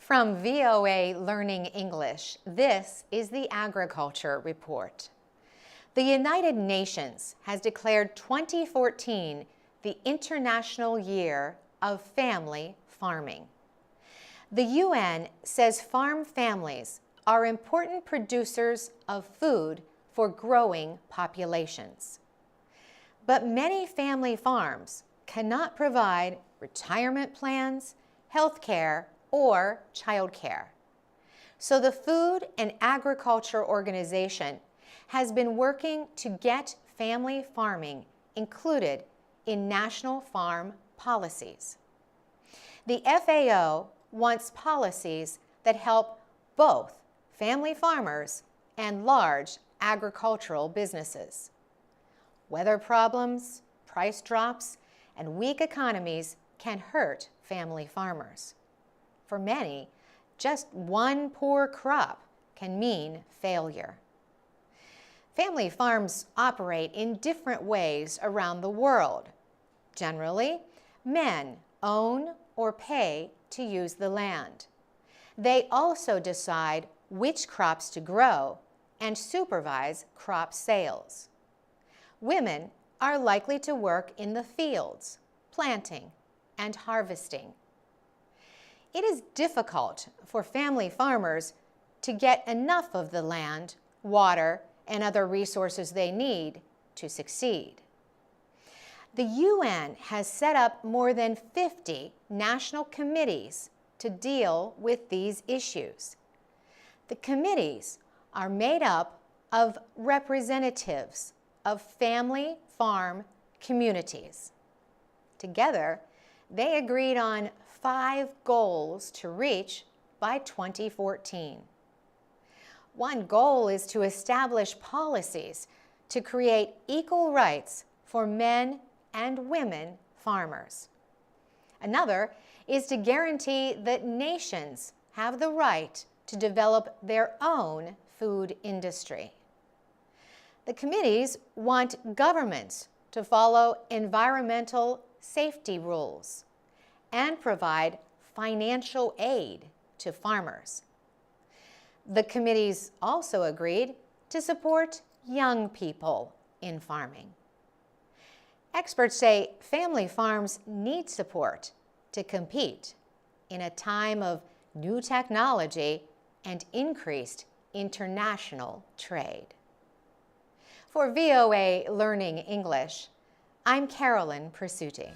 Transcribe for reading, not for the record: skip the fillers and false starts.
From VOA Learning English, this is the Agriculture Report. The United Nations has declared 2014 the International Year of Family Farming. The UN says farm families are important producers of food for growing populations. But many family farms cannot provide retirement plans, health care, or childcare. So the Food and Agriculture Organization has been working to get family farming included in national farm policies. The FAO wants policies that help both family farmers and large agricultural businesses. Weather problems, price drops, and weak economies can hurt family farmers. For many, just one poor crop can mean failure. Family farms operate in different ways around the world. Generally, men own or pay to use the land. They also decide which crops to grow and supervise crop sales. Women are likely to work in the fields, planting and harvesting. It is difficult for family farmers to get enough of the land, water, and other resources they need to succeed. The UN has set up more than 50 national committees to deal with these issues. The committees are made up of representatives of family farm communities. Together, they agreed on 5 goals to reach by 2014. One goal is to establish policies to create equal rights for men and women farmers. Another is to guarantee that nations have the right to develop their own food industry. The committees want governments to follow environmental safety rules and provide financial aid to farmers. The committees also agreed to support young people in farming. Experts say family farms need support to compete in a time of new technology and increased international trade. For VOA Learning English, I'm Carolyn Persutti.